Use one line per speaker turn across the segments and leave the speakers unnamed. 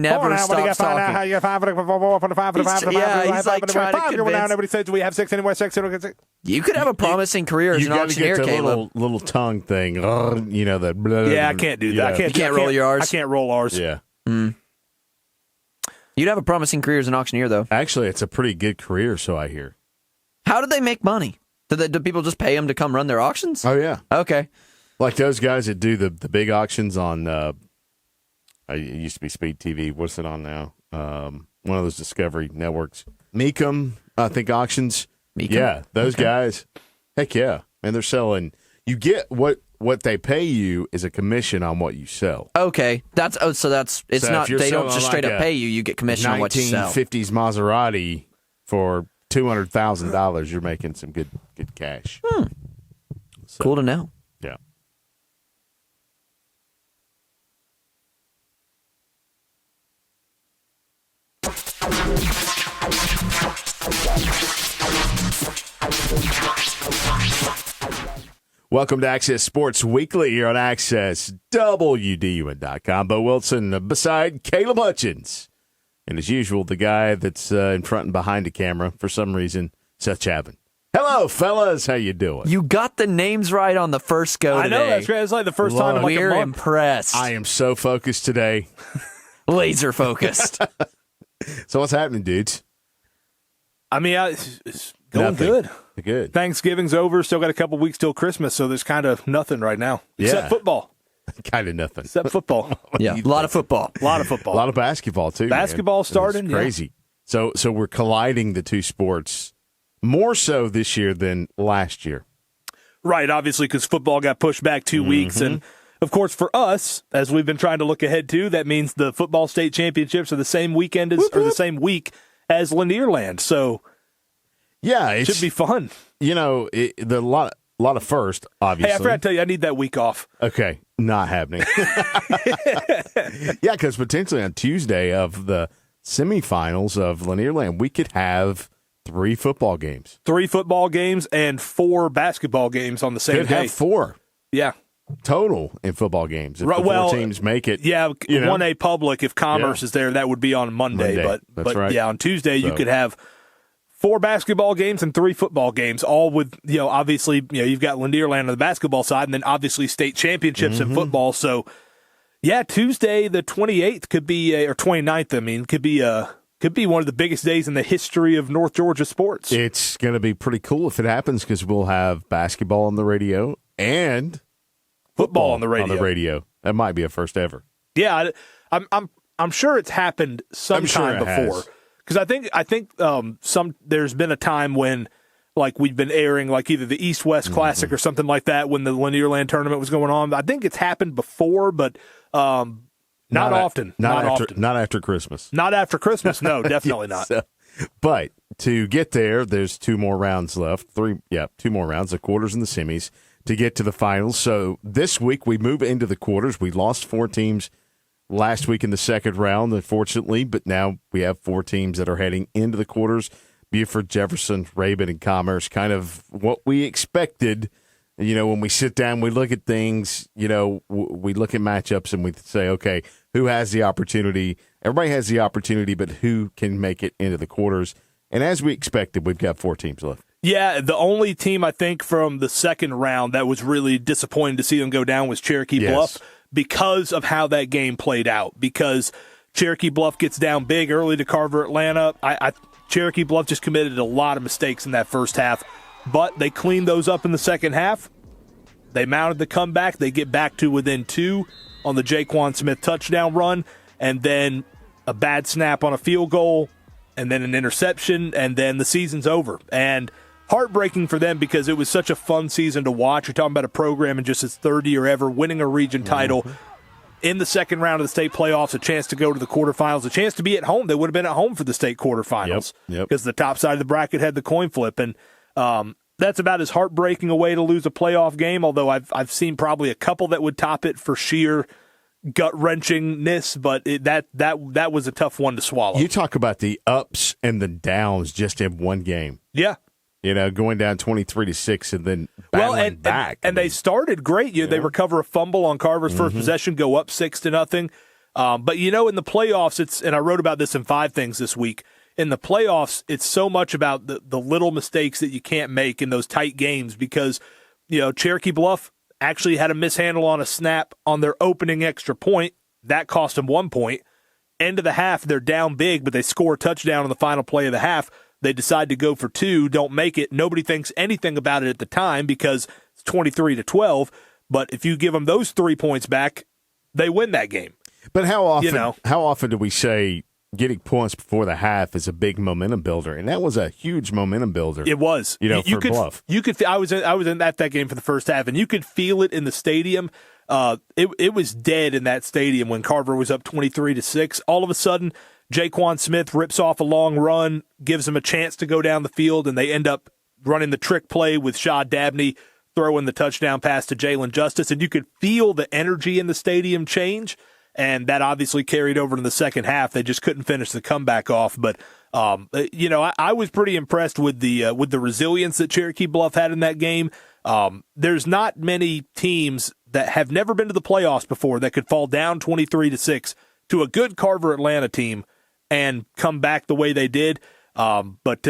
Never stops talking.
How you get 5 for the 5 for the 5 for the 5 for the 5 for the 5
he's like trying to convince.
Now nobody says we have 6 anyway. 6 anyway.
You could have a promising career as an auctioneer, Caleb.
Little tongue thing. You know that.
Yeah, I can't do that.
You can't roll your R's.
I can't roll R's.
Yeah.
You'd have a promising career as an auctioneer, though.
Actually, it's a pretty good career, so I hear.
How do they make money? Do people just pay them to come run their auctions?
Oh, yeah.
Okay.
Like those guys that do the big auctions on, it used to be Speed TV. What's it on now? One of those Discovery networks. Mecum, I think, auctions.
Mecum?
Yeah, those guys. Heck yeah. And they're selling. You get what they pay you is a commission on what you sell.
Okay. It's not, they don't just straight up pay you. You get commission on what you sell.
1950s Maserati for $200,000. You're making some good cash. So,
cool to know.
Yeah. Welcome to Access Sports Weekly here on AccessWDUN.com. Bo Wilson beside Caleb Hutchins. And as usual, the guy that's in front and behind the camera, for some reason, Seth Chapman. Hello, fellas. How you doing?
You got the names right on the first go today.
I know, that's great. It's like the first time in like a month.
We're impressed.
I am so focused today.
Laser focused.
So what's happening, dudes?
I mean, it's going
Nothing.
good.
Good.
Thanksgiving's over. Still got a couple weeks till Christmas, so there's kind of nothing right now. Except football.
Kind of nothing.
Except football.
Yeah, a lot of football.
A lot of football.
A lot of basketball, too.
Basketball starting.
It's crazy. Yeah. So we're colliding the two sports more so this year than last year.
Right, obviously, because football got pushed back 2 weeks. And, of course, for us, as we've been trying to look ahead to, that means the football state championships are the same weekend or the same week as Lanierland. So,
yeah,
it should be fun.
You know, a lot of first, obviously.
Hey, I forgot to tell you, I need that week off.
Okay, not happening. Yeah, because potentially on Tuesday of the semifinals of Lanierland, we could have 3 football games.
3 football games and 4 basketball games on the same day.
Could have 4.
Yeah.
Total in football games. If the 4 teams make it.
Yeah, 1A public, if Commerce is there, that would be on Monday. But
right.
Yeah, on Tuesday you could have 4 basketball games and 3 football games, all with, obviously, you've got Lanierland on the basketball side and then obviously state championships in football. So, yeah, Tuesday the 28th could be, or 29th, I mean, could be one of the biggest days in the history of North Georgia sports.
It's going to be pretty cool if it happens because we'll have basketball on the radio and
football on the radio.
That might be a first ever.
Yeah, I'm sure it's happened sometime before. Because I think there's been a time when like we've been airing like either the East-West Classic or something like that when the Lanierland tournament was going on. I think it's happened before, but not often.
Not after Christmas.
Not after Christmas. No, definitely not.
So, but to get there, there's 2 more rounds left. 2 more rounds, the quarters and the semis, to get to the finals. So this week we move into the quarters. We lost 4 teams last week in the second round, unfortunately, but now we have 4 teams that are heading into the quarters. Buford, Jefferson, Rabun, and Commerce, kind of what we expected. When we sit down, we look at things, we look at matchups and we say, okay, who has the opportunity? Everybody has the opportunity, but who can make it into the quarters? And as we expected, we've got 4 teams left.
Yeah, the only team I think from the second round that was really disappointing to see them go down was Cherokee Bluff because of how that game played out. Because Cherokee Bluff gets down big early to Carver Atlanta. Cherokee Bluff just committed a lot of mistakes in that first half, but they cleaned those up in the second half. They mounted the comeback. They get back to within 2 on the Jaquan Smith touchdown run, and then a bad snap on a field goal, and then an interception, and then the season's over. And heartbreaking for them because it was such a fun season to watch. You're talking about a program in just its 3rd year ever, winning a region title in the second round of the state playoffs, a chance to go to the quarterfinals, a chance to be at home. They would have been at home for the state quarterfinals because the top side of the bracket had the coin flip. And that's about as heartbreaking a way to lose a playoff game, although I've seen probably a couple that would top it for sheer gut-wrenchingness, but that was a tough one to swallow.
You talk about the ups and the downs just in one game.
Yeah.
Going down 23-6 and then battling back.
And they started great. They recover a fumble on Carver's first possession, go up 6-0. But, in the playoffs, and I wrote about this in 5 Things this week, in the playoffs, it's so much about the little mistakes that you can't make in those tight games because, Cherokee Bluff actually had a mishandle on a snap on their opening extra point. That cost them 1 point. End of the half, they're down big, but they score a touchdown on the final play of the half. They decide to go for 2, don't make it. Nobody thinks anything about it at the time because it's 23-12. But if you give them those 3 points back, they win that game.
But how often do we say getting points before the half is a big momentum builder? And that was a huge momentum builder.
It was.
For Bluff.
I was in that game for the first half, and you could feel it in the stadium. It was dead in that stadium when Carver was up 23-6. All of a sudden, Jaquan Smith rips off a long run, gives them a chance to go down the field, and they end up running the trick play with Shaw Dabney throwing the touchdown pass to Jalen Justice. And you could feel the energy in the stadium change, and that obviously carried over to the second half. They just couldn't finish the comeback off. But, I was pretty impressed with the resilience that Cherokee Bluff had in that game. There's not many teams that have never been to the playoffs before that could fall down 23-6 to a good Carver Atlanta team and come back the way they did. But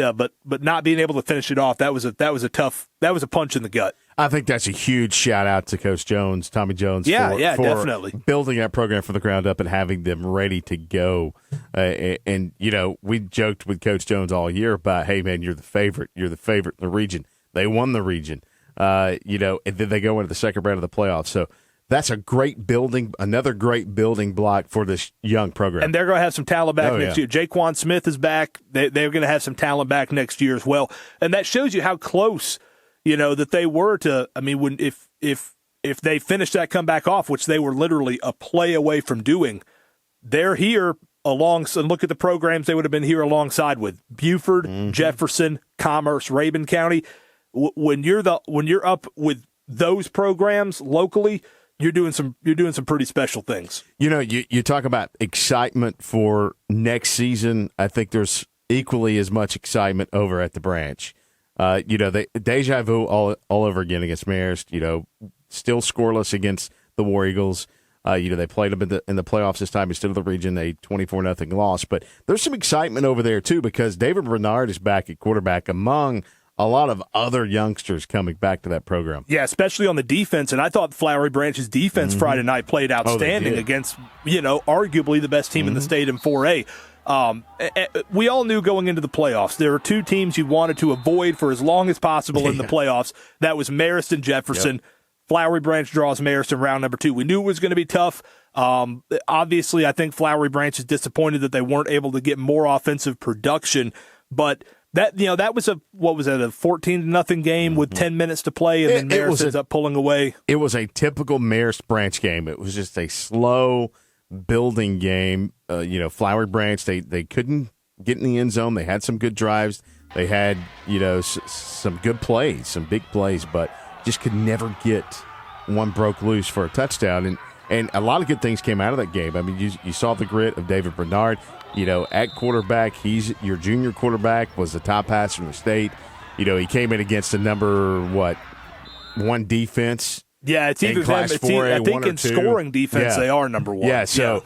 not being able to finish it off, that was a punch in the gut.
I think that's a huge shout out to Coach Jones, Tommy Jones,
for
definitely building that program from the ground up and having them ready to go. And we joked with Coach Jones all year about, hey man, you're the favorite in the region. They won the region. And then they go into the second round of the playoffs. So that's another great building block for this young program.
And they're going to have some talent back next year. Jaquan Smith is back. They're going to have some talent back next year as well. And that shows you how close, that they were to, if they finished that comeback off, which they were literally a play away from doing, they're here and look at the programs they would have been here alongside with Buford, Jefferson, Commerce, Rabun County. When you're up with those programs locally, you're doing some pretty special things.
You talk about excitement for next season. I think there's equally as much excitement over at the branch. Deja vu all over again against Marist. Still scoreless against the War Eagles. They played them in the playoffs this time instead of the region. They 24-0 loss. But there's some excitement over there too because David Bernard is back at quarterback among a lot of other youngsters coming back to that program.
Yeah, especially on the defense. And I thought Flowery Branch's defense Friday night played outstanding against, arguably the best team in the state in 4A. We all knew going into the playoffs, there were 2 teams you wanted to avoid for as long as possible in the playoffs. That was Marist and Jefferson. Yep. Flowery Branch draws Marist in round number 2. We knew it was going to be tough. Obviously, I think Flowery Branch is disappointed that they weren't able to get more offensive production, but that was a 14-0 game with 10 minutes to play, and then Marist ends up pulling away.
It was a typical Marist Branch game. It was just a slow building game. Flowery Branch, they couldn't get in the end zone. They had some good drives. They had some good plays, some big plays, but just could never get one broke loose for a touchdown. And a lot of good things came out of that game. You saw the grit of David Bernard. At quarterback, he's your junior quarterback, was the top passer in the state. He came in against the number 1 defense.
Yeah, it's either them. I think in scoring defense they are number 1.
Yeah, so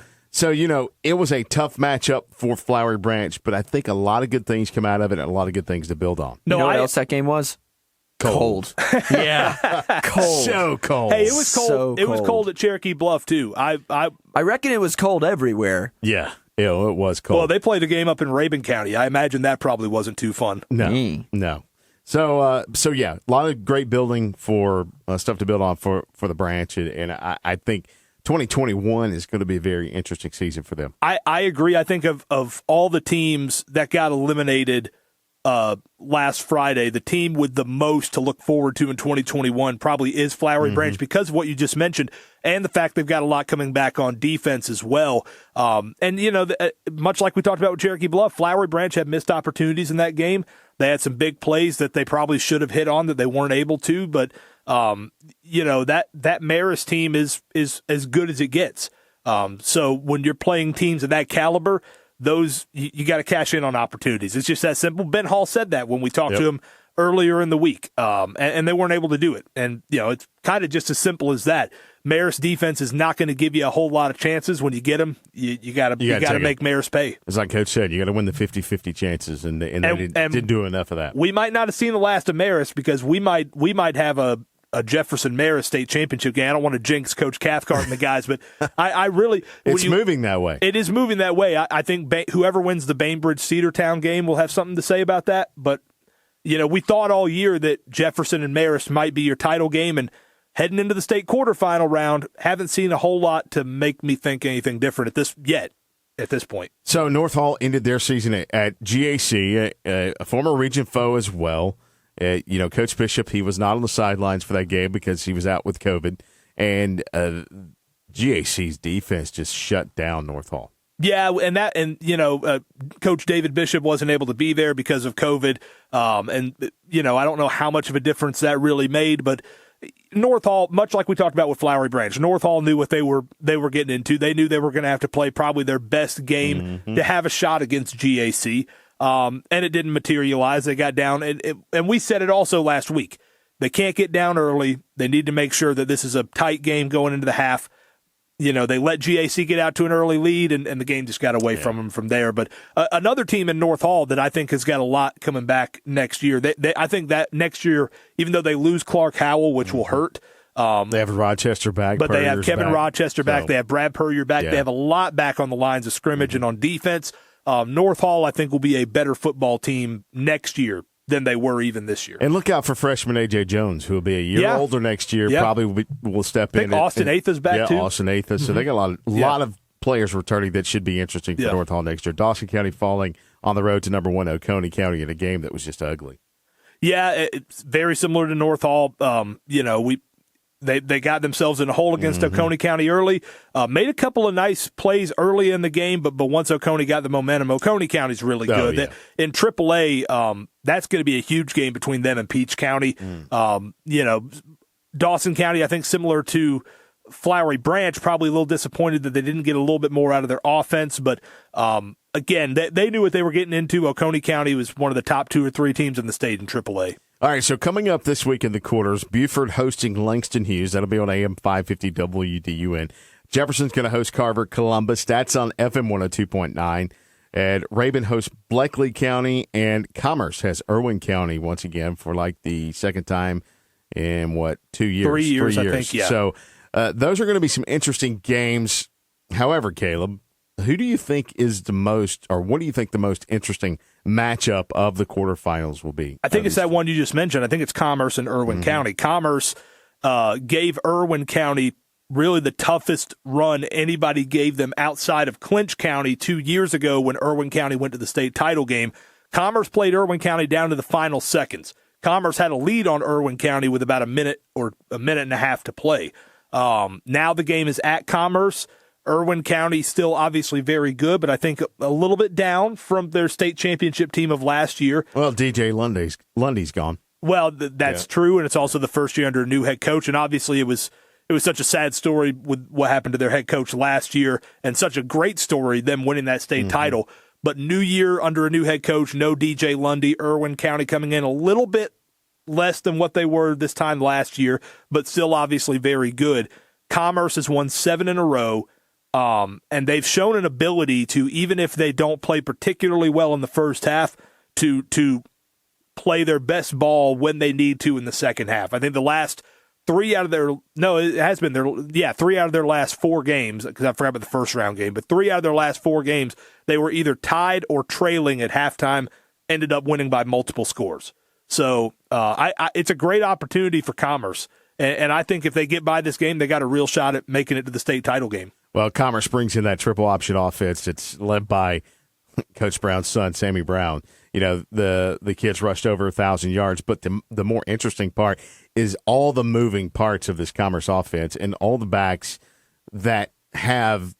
it was a tough matchup for Flowery Branch, but I think a lot of good things come out of it and a lot of good things to build on.
What else that game was? Cold.
Yeah.
Cold.
So cold.
Hey, it was cold.
So
it was cold at Cherokee Bluff, too. I
reckon it was cold everywhere.
Yeah. It was cold.
Well, they played a game up in Rabun County. I imagine that probably wasn't too fun.
No. So yeah, a lot of great building for stuff to build on for the branch, and I think 2021 is going to be a very interesting season for them.
I agree. I think of all the teams that got eliminated last Friday, the team with the most to look forward to in 2021 probably is Flowery Branch because of what you just mentioned and the fact they've got a lot coming back on defense as well. Much like we talked about with Cherokee Bluff, Flowery Branch had missed opportunities in that game. They had some big plays that they probably should have hit on that they weren't able to, but that Marist team is as good as it gets. So when you're playing teams of that caliber, those you got to cash in on opportunities. It's just that simple. Ben Hall said that when we talked to him earlier in the week, and they weren't able to do it. And it's kind of just as simple as that. Marist defense is not going to give you a whole lot of chances. When you get them, you got to make Marist pay.
As like Coach said, you got to win the 50-50 chances, and they didn't do enough of that.
We might not have seen the last of Marist because we might have a Jefferson Marist state championship game. I don't want to jinx Coach Cathcart and the guys, but I really
moving that way.
It is moving that way. I think whoever wins the Bainbridge Cedartown game will have something to say about that. But we thought all year that Jefferson and Marist might be your title game, and heading into the state quarterfinal round, haven't seen a whole lot to make me think anything different at this point.
So North Hall ended their season at GAC, a former region foe as well. Coach Bishop, he was not on the sidelines for that game because he was out with COVID, and GAC's defense just shut down North Hall.
Yeah, Coach David Bishop wasn't able to be there because of COVID, and I don't know how much of a difference that really made, but North Hall, much like we talked about with Flowery Branch, North Hall knew what they were getting into. They knew they were going to have to play probably their best game to have a shot against GAC, and it didn't materialize. They got down, and we said it also last week. They can't get down early. They need to make sure that this is a tight game going into the half. They let GAC get out to an early lead, and the game just got away from them from there. But another team in North Hall that I think has got a lot coming back next year. I think that next year, even though they lose Clark Howell, which will hurt.
They have Rochester back.
But they have Kevin
back.
Rochester back. So, they have Brad Puryear back. Yeah. They have a lot back on the lines of scrimmage and on defense. North Hall, I think, will be a better football team next year than they were even this year.
And look out for freshman A.J. Jones, who will be a year older next year. Yeah. Probably will step in.
Austin Atha's back, too.
Yeah, Austin Atha. So they got a lot of players returning that should be interesting for North Hall next year. Dawson County falling on the road to number 1 Oconee County in a game that was just ugly.
Yeah, it's very similar to North Hall. They got themselves in a hole against Oconee County early, made a couple of nice plays early in the game, but once Oconee got the momentum, Oconee County's really good. Yeah. In AAA, that's going to be a huge game between them and Peach County. Dawson County, I think similar to Flowery Branch, probably a little disappointed that they didn't get a little bit more out of their offense, but again, they knew what they were getting into. Oconee County was one of the top 2 or 3 teams in the state in AAA.
All right, so coming up this week in the quarters, Buford hosting Langston Hughes. That'll be on AM 550 WDUN. Jefferson's going to host Carver Columbus. That's on FM 102.9. And Rabun hosts Bleckley County, and Commerce has Irwin County once again for like the second time in, 2 years?
3 years, I think, yeah.
So those are going to be some interesting games. However, Caleb, who do you think is the most, or what do you think the most interesting matchup of the quarterfinals will be?
I think it's that one you just mentioned. I think it's Commerce and Irwin County. Commerce gave Irwin County really the toughest run anybody gave them outside of Clinch County 2 years ago when Irwin County went to the state title game. Commerce played Irwin County down to the final seconds. Commerce had a lead on Irwin County with about a minute or a minute and a half to play. Now the game is at Commerce. Irwin County still obviously very good, but I think a little bit down from their state championship team of last year.
Well, DJ Lundy's gone.
Well, that's true, and it's also the first year under a new head coach, and obviously it was such a sad story with what happened to their head coach last year, and such a great story, them winning that state title. But new year under a new head coach, no DJ Lundy, Irwin County coming in a little bit less than what they were this time last year, but still obviously very good. Commerce has won 7 in a row. And they've shown an ability to, even if they don't play particularly well in the first half, to play their best ball when they need to in the second half. I think the last 3 out of their last 4 games, because I forgot about the first round game, but 3 out of their last 4 games, they were either tied or trailing at halftime, ended up winning by multiple scores. So it's a great opportunity for Commerce. And I think if they get by this game, they got a real shot at making it to the state title game.
Well, Commerce brings in that triple option offense. It's led by Coach Brown's son, Sammy Brown. The kids rushed over 1,000 yards, but the more interesting part is all the moving parts of this Commerce offense and all the backs that have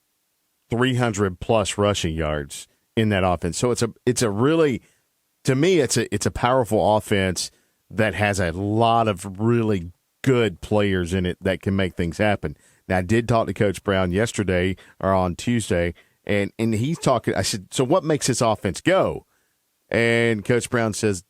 300-plus rushing yards in that offense. So it's a really, to me, it's a powerful offense that has a lot of really good players in it that can make things happen. Now, I did talk to Coach Brown yesterday or on Tuesday, and he's talking. I said, so what makes this offense go? And Coach Brown says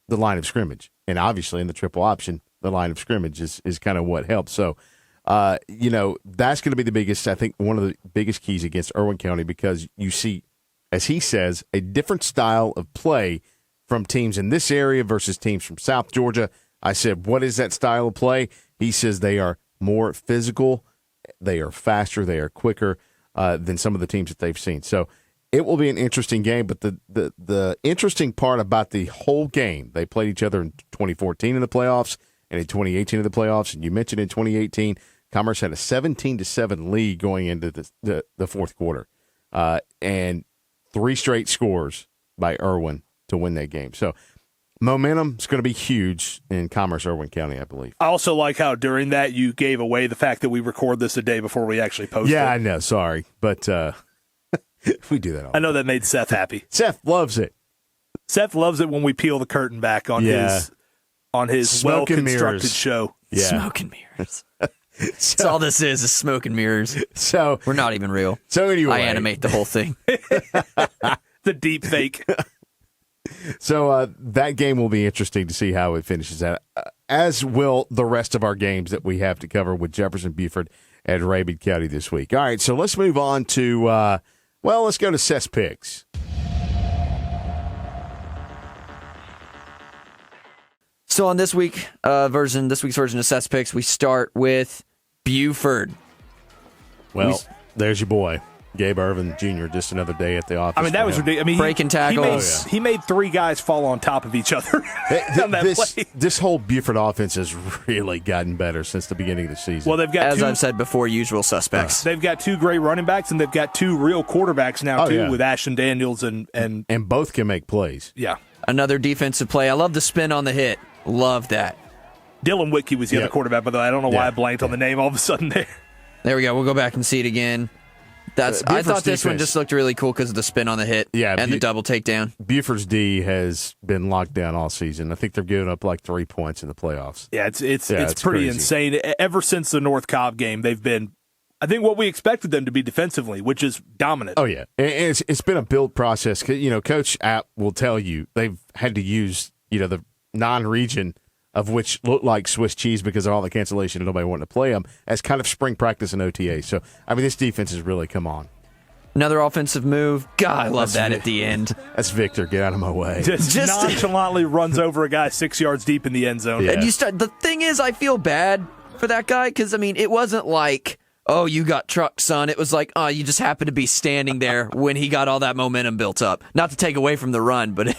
the line of scrimmage. And obviously in the triple option, the line of scrimmage is kind of what helps. So That's going to be the biggest, I think, one of the biggest keys against Irwin County, because you see, as he says, a different style of play from teams in this area versus teams from South Georgia. I said, what is that style of play? He says they are more physical, they are faster, they are quicker than some of the teams that they've seen. So it will be an interesting game, but the interesting part about the whole game, they played each other in 2014 in the playoffs and in 2018 in the playoffs. And you mentioned in 2018, Commerce had a 17-7 lead going into the fourth quarter, and 3 straight scores by Irwin to win that game. So momentum is going to be huge in Commerce, Irwin County, I believe.
I also like how during that you gave away the fact that we record this a day before we actually post it.
Yeah, I know. Sorry. But we do that all the time.
I know that made Seth happy.
Seth loves it.
Seth loves it when we peel the curtain back on his well-constructed show.
Yeah. Smoke and mirrors. That's all this is smoke and mirrors.
So
we're not even real.
So anyway,
I animate the whole thing.
The deep fake.
So that game will be interesting to see how it finishes out, as will the rest of our games that we have to cover with Jefferson, Buford, and Rabun County this week. All right, so let's move on to, let's go to Seth's picks.
So on this week's version of Seth's picks, we start with Buford.
Well, there's your boy, Gabe Irvin Jr., just another day at the office.
I mean, that was ridiculous. I mean,
breaking tackles.
He made 3 guys fall on top of each other on that play.
This whole Buford offense has really gotten better since the beginning of the season.
Well, they've got
As I've said before, usual suspects.
They've got 2 great running backs, and they've got 2 real quarterbacks now, with Ashton Daniels and
both can make plays.
Yeah.
Another defensive play. I love the spin on the hit. Love that.
Dylan Whitkey was the other quarterback, by the way. I don't know why I blanked on the name all of a sudden there.
There we go. We'll go back and see it again. I thought this one just looked really cool because of the spin on the hit and the double takedown. Buford's
D has been locked down all season. I think they're giving up like 3 points in the playoffs.
Yeah, it's pretty insane. Ever since the North Cobb game, they've been, I think, what we expected them to be defensively, which is dominant.
Oh, yeah. And it's been a build process. Coach App will tell you they've had to use, the non-region of which looked like Swiss cheese because of all the cancellation and nobody wanted to play them as kind of spring practice and OTA. So, I mean, this defense has really come on.
Another offensive move. God, I love that at the end.
That's Victor. Get out of my way.
Just nonchalantly runs over a guy 6 yards deep in the end zone.
Yeah. And the thing is, I feel bad for that guy because, I mean, it wasn't like, oh, you got trucked, son. It was like, oh, you just happened to be standing there when he got all that momentum built up. Not to take away from the run, but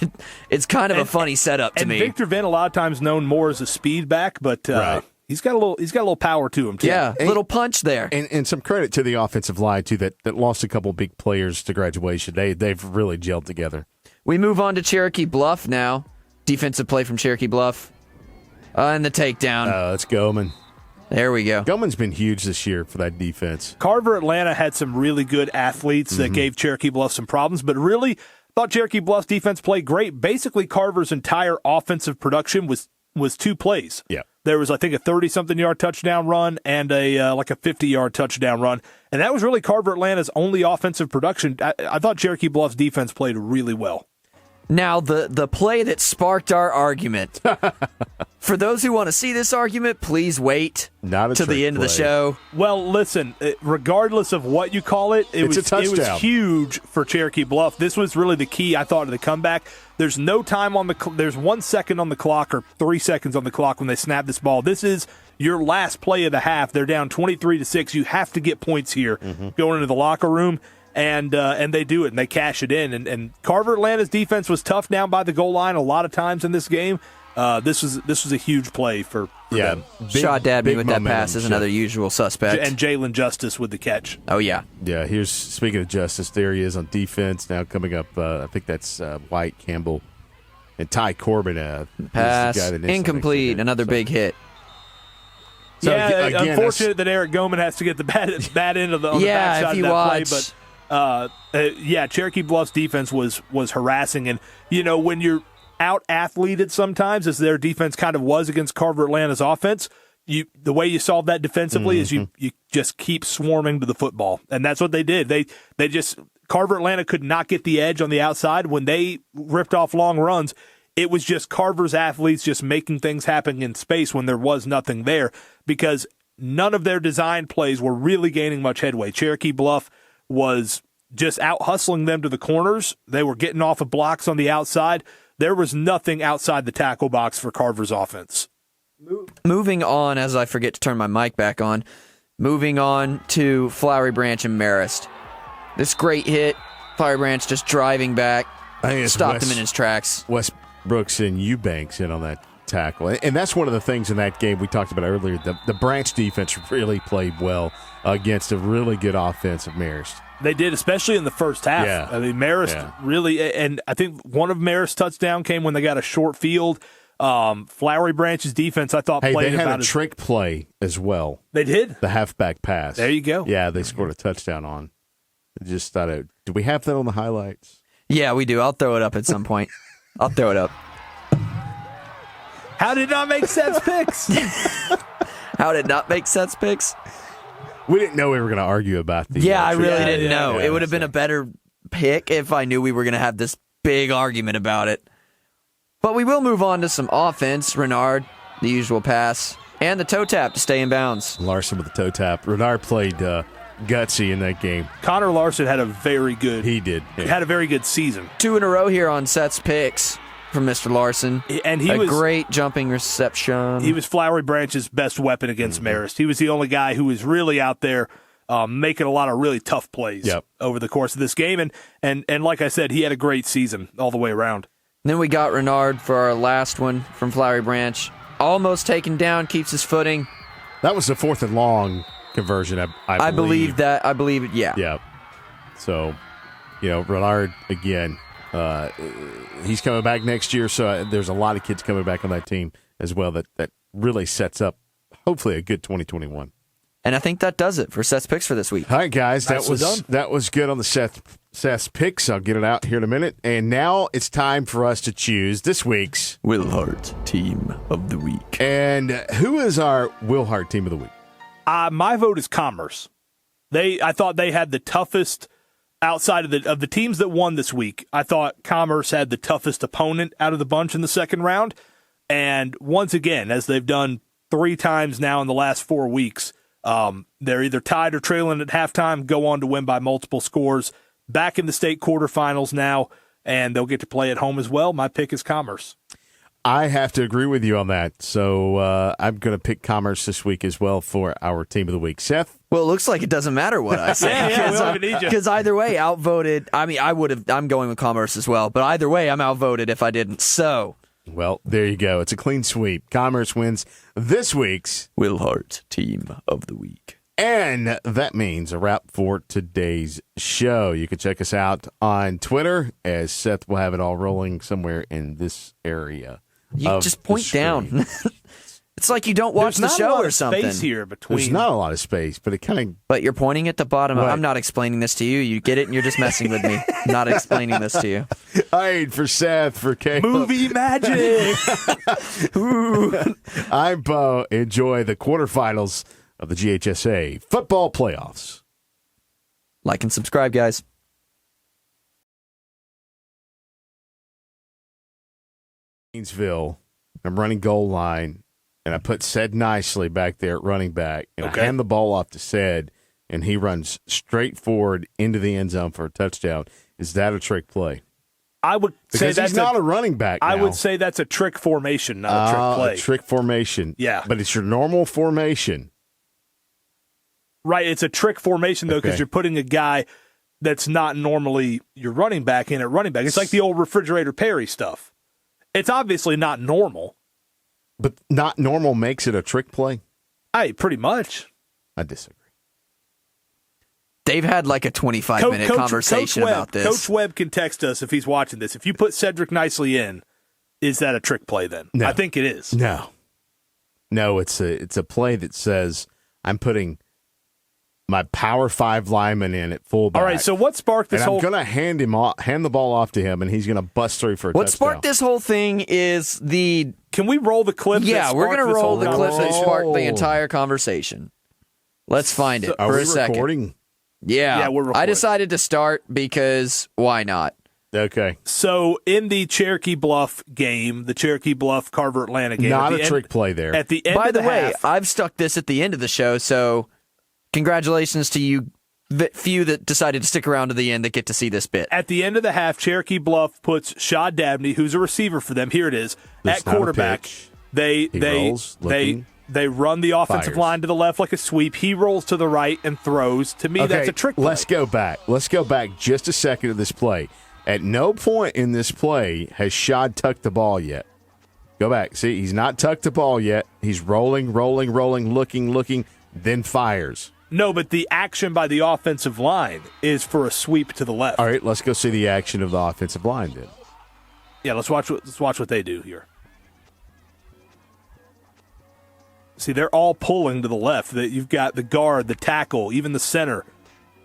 it's kind of a funny setup to me.
And Victor Venn, a lot of times known more as a speed back, but he's got a little power to him too.
Yeah, a little punch there.
And some credit to the offensive line too that lost a couple big players to graduation. They've really gelled together.
We move on to Cherokee Bluff now. Defensive play from Cherokee Bluff. And the takedown.
Let's go, man.
There we go.
Gilman's been huge this year for that defense.
Carver Atlanta had some really good athletes that gave Cherokee Bluff some problems, but really thought Cherokee Bluff's defense played great. Basically, Carver's entire offensive production was 2 plays.
Yeah.
There was, I think, a 30-something yard touchdown run and a 50-yard touchdown run, and that was really Carver Atlanta's only offensive production. I thought Cherokee Bluff's defense played really well.
Now, the play that sparked our argument. For those who want to see this argument, please wait to the end of the show.
Well, listen, regardless of what you call it, it was huge for Cherokee Bluff. This was really the key, I thought, of the comeback. There's no time on there's 1 second on the clock or 3 seconds on the clock when they snap this ball. This is your last play of the half. They're down 23-6. You have to get points here going into the locker room. And they do it, and they cash it in. And Carver Atlanta's defense was tough down by the goal line a lot of times in this game. This was a huge play for them.
Shaw Dadby with that pass is another usual suspect.
And Jalen Justice with the catch.
Oh, yeah.
Yeah, speaking of Justice, there he is on defense. Now coming up, I think that's White, Campbell, and Ty Corbin.
Pass, incomplete, another big hit.
So, again, unfortunate that Eric Goman has to get the bad end of the backside of that play, but Cherokee Bluff's defense was harassing, and when you're out-athleted sometimes, as their defense kind of was against Carver Atlanta's offense, the way you solve that defensively is you just keep swarming to the football, and that's what they did. They just Carver Atlanta could not get the edge on the outside when they ripped off long runs. It was just Carver's athletes just making things happen in space when there was nothing there, because none of their design plays were really gaining much headway. Cherokee Bluff was just out hustling them to the corners. They were getting off of blocks on the outside. There was nothing outside the tackle box for Carver's offense.
Moving on, as I forget to turn my mic back on, moving on to Flowery Branch and Marist. This great hit, Flowery Branch just driving back, stopped him in his tracks.
Wes Brooks and Eubanks in on that tackle. And that's one of the things in that game we talked about earlier. The Branch defense really played well against a really good offense of Marist.
They did, especially in the first half.
Yeah.
I mean, Marist really, and I think one of Marist's touchdown came when they got a short field. Flowery Branch's defense, I thought, played
they had
about
a trick play as well.
They did?
The halfback pass.
There you go.
Yeah, they scored a touchdown on. I just thought, do we have that on the highlights?
Yeah, we do. I'll throw it up at some point. I'll throw it up.
How did it not make Seth's picks?
How did it not make Seth's picks?
We didn't know we were going to argue about these.
Yeah, I really didn't know.
Yeah,
it would have been a better pick if I knew we were going to have this big argument about it. But we will move on to some offense. Renard, the usual pass, and the toe tap to stay in bounds.
Larson with the toe tap. Renard played gutsy in that game.
Connor Larson had a very good.
He did. Yeah.
Had a very good season.
2 in a row here on Seth's picks from Mr. Larson.
And he was
great jumping reception.
He was Flowery Branch's best weapon against Marist. He was the only guy who was really out there making a lot of really tough plays over the course of this game. And like I said, he had a great season all the way around.
Then we got Renard for our last one from Flowery Branch. Almost taken down, keeps his footing.
That was the 4th and long conversion, I believe.
I believe it, yeah.
Yeah. So, Renard, again, he's coming back next year, so there's a lot of kids coming back on that team as well that really sets up, hopefully, a good 2021.
And I think that does it for Seth's picks for this week.
All right, guys, that was good on the Seth's picks. I'll get it out here in a minute. And now it's time for us to choose this week's
WilHart Team of the Week.
And who is our WilHart Team of the Week?
My vote is Commerce. I thought they had the toughest outside of the teams that won this week. I thought Commerce had the toughest opponent out of the bunch in the second round. And once again, as they've done 3 times now in the last 4 weeks, they're either tied or trailing at halftime, go on to win by multiple scores. Back in the state quarterfinals now, and they'll get to play at home as well. My pick is Commerce.
I have to agree with you on that. So I'm going to pick Commerce this week as well for our Team of the Week. Seth?
Well, it looks like it doesn't matter what I say. Because either way, outvoted. I mean, I'm going with Commerce as well, but either way, I'm outvoted if I didn't. So,
well, there you go. It's a clean sweep. Commerce wins this week's
WilHart Team of the Week.
And that means a wrap for today's show. You can check us out on Twitter, as Seth will have it all rolling somewhere in this area.
You just point down. It's like you don't watch the show or something.
There's not a lot of space here between.
There's not a lot of space, but it kind of.
But you're pointing at the bottom. I'm not explaining this to you. You get it, and you're just messing with me. I'm not explaining this to you.
All right, for Seth, for Caleb.
Movie magic.
I'm Bo. Enjoy the quarterfinals of the GHSA football playoffs.
Like and subscribe, guys.
Gainesville, I'm running goal line, and I put Ced Nicely back there at running back, and I hand the ball off to Ced, and he runs straight forward into the end zone for a touchdown. Is that a trick play?
I would say that's
not a running back now.
I would say that's a trick formation, not a trick play.
A trick formation.
Yeah.
But it's your normal formation.
Right, it's a trick formation, though, because you're putting a guy that's not normally your running back in at running back. It's like the old Refrigerator Perry stuff. It's obviously not normal.
But not normal makes it a trick play?
Pretty much.
I disagree.
They've had like a 25-minute conversation about this.
Coach Webb can text us if he's watching this. If you put Cedric Nicely in, is that a trick play then?
No.
I think it is.
No, it's a play that says I'm putting my Power 5 lineman in at fullback.
All right, so what sparked this whole...
I'm going to hand the ball off to him, and he's going to bust through for a touchdown.
What sparked this whole thing is the...
Can we roll the clip?
Yeah, we're going to roll the clip that sparked the entire conversation. Let's find it for a second.
Recording?
Yeah,
we're recording.
I decided to start because why not?
Okay.
So in the Cherokee Bluff game, the Cherokee Bluff Carver Atlanta game,
not a trick play there.
At the end
By
of the
the way,
half,
I've stuck this at the end of the show, so congratulations to you, the few that decided to stick around to the end that get to see this bit.
at the end of the half, Cherokee Bluff puts Shad Dabney, who's a receiver for them. Here it is
It's
at quarterback.
not a pitch.
They
He
they
rolls,
they
looking,
they run the offensive
fires.
line to the left like a sweep. He rolls to the right and throws. To me, that's a trick play.
Let's go back. Let's go back just a second to this play. At no point in this play has Shad tucked the ball yet. Go back. See, he's not tucked the ball yet. He's rolling, looking, then fires.
No, but the action by the offensive line is for a sweep to the left.
All right, let's go see the action of the offensive line then.
Yeah, let's watch what they do here. See, they're all pulling to the left. You've got the guard, the tackle, even the center.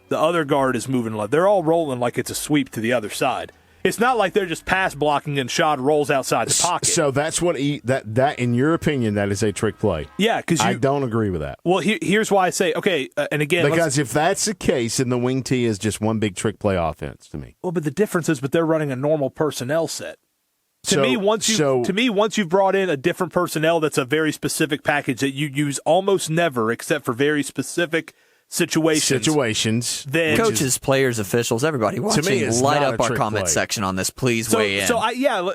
The other guard is moving left. They're all rolling like it's a sweep to the other side. It's not like they're just pass blocking and Shad rolls outside the pocket.
So that's what that in your opinion, that is a trick play.
Yeah, because
I don't agree with that.
Well, here's why I say and again,
Because if that's the case, then the wing tee is just one big trick play offense to me.
but the difference is, they're running a normal personnel set. To me, once you've brought in a different personnel, that's a very specific package that you use almost never, except for very specific situations. Then
Coaches, players, officials, everybody watching, light up our comment section on this. Please weigh in.
So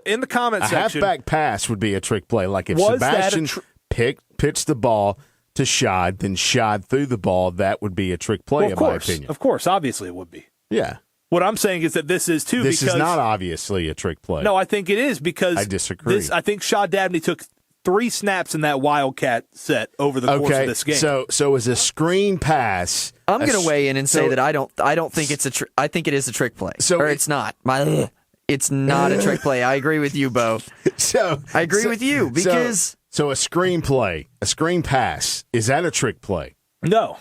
in the comment section,
A halfback pass would be a trick play. Like if Sebastian pitched the ball to Shad, then Shad threw the ball, that would be a trick play, in my opinion.
Of course, obviously it would be.
Yeah.
What I'm saying is that this is too.
This
because,
is not obviously a trick play.
No, I think it is because
I disagree.
I think Shad Dabney took 3 snaps in that Wildcat set over the course of this game.
So as a screen pass,
I'm going to weigh in and say that I don't think it's I think it is a trick play. It's not. It's not a trick play. I agree with you, Bo. I agree with you because
so a screen play, a screen pass, is that a trick play?
No,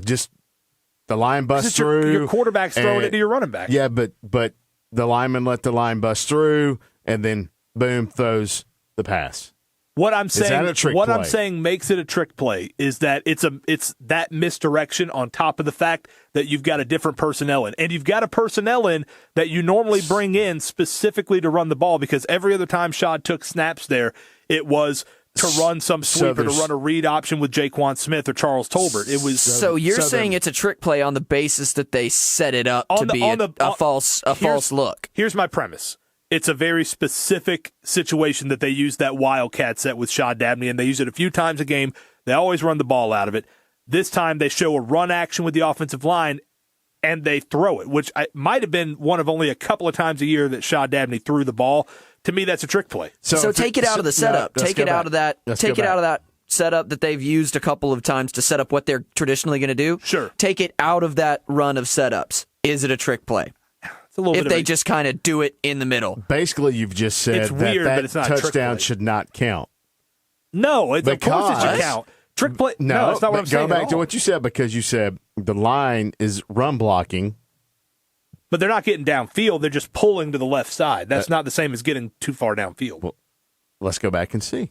just the line busts through.
Your quarterback's throwing it to your running back.
Yeah, but the lineman let the line bust through, and then boom, throws the pass.
What I'm saying,
is that a trick play?
I'm saying makes it a trick play is that it's that misdirection on top of the fact that you've got a different personnel in, and you've got a personnel in that you normally bring in specifically to run the ball, because every other time Shad took snaps there, it was to run some sweep or to run a read option with Jaquan Smith or Charles Tolbert. It was
so you're saying it's a trick play on the basis that they set it up to be a false look.
Here's my premise. It's a very specific situation that they use that Wildcat set with Shad Dabney, and they use it a few times a game. They always run the ball out of it. This time they show a run action with the offensive line, and they throw it, which might have been one of only a couple of times a year that Shad Dabney threw the ball. To me, that's a trick play.
So take it out of the setup. Take it out of that setup that they've used a couple of times to set up what they're traditionally going to do.
Sure.
Take it out of that run of setups. Is it a trick play? If they just kind of do it in the middle.
Basically, you've just said
it's weird,
that
but it's not
touchdown should not count.
No, of course it should count. Trick play. No, that's not what I'm saying.
Go back to what you said, because you said the line is run blocking.
But they're not getting downfield. They're just pulling to the left side. That's not the same as getting too far downfield.
Well, let's go back and see.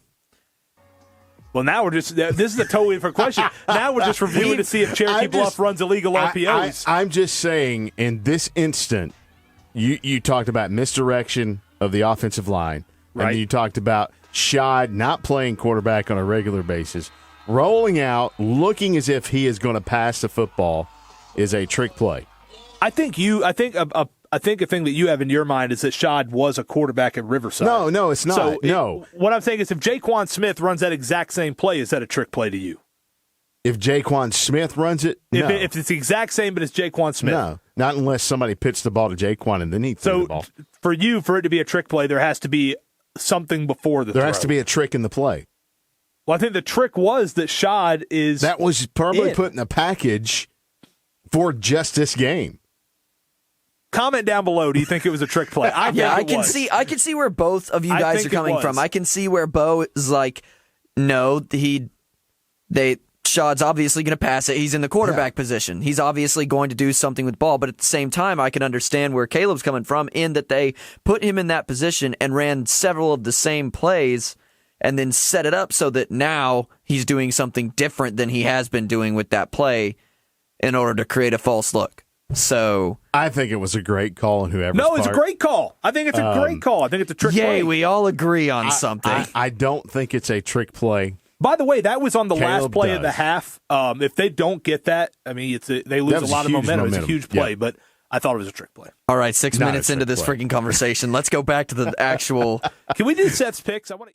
Well, now we're just – this is a totally different question. Now we're just reviewing to see if Cherokee Bluff runs illegal RPOs.
I'm just saying, in this instant, you talked about misdirection of the offensive line.
Right.
And you talked about Shad not playing quarterback on a regular basis. Rolling out, looking as if he is going to pass the football is a trick play.
I think a thing that you have in your mind is that Shad was a quarterback at Riverside.
No, it's not.
So what I'm saying is if Jaquan Smith runs that exact same play, is that a trick play to you?
If Jaquan Smith runs it, no.
If it's the exact same, but it's Jaquan Smith.
No, not unless somebody pitched the ball to Jaquan and then he threw the ball.
So for you, for it to be a trick play, there has to be something before the throw.
There has to be a trick in the play.
Well, I think the trick was that Shad is
that was probably put in a package for just this game.
Comment down below. Do you think it was a trick play? I
can see where both of you guys are coming from. I can see where Bo is like, no, Shad's obviously going to pass it. He's in the quarterback position. He's obviously going to do something with the ball. But at the same time, I can understand where Caleb's coming from in that they put him in that position and ran several of the same plays and then set it up so that now he's doing something different than he has been doing with that play in order to create a false look. So
I think it was a great call on whoever's
No, it's
part.
a great call. I think it's a great call. I think it's a trick play.
yay, we all agree on something.
I don't think it's a trick play.
By the way, that was on the last
Caleb
play of the
does.
half. If they don't get that, I mean, they lose a lot of momentum. It's a huge play, but I thought it was a trick play.
All right, 6
Not a
minutes into
trick
this
play.
freaking conversation. Let's go back to the actual.
Can we do Seth's picks? I want to.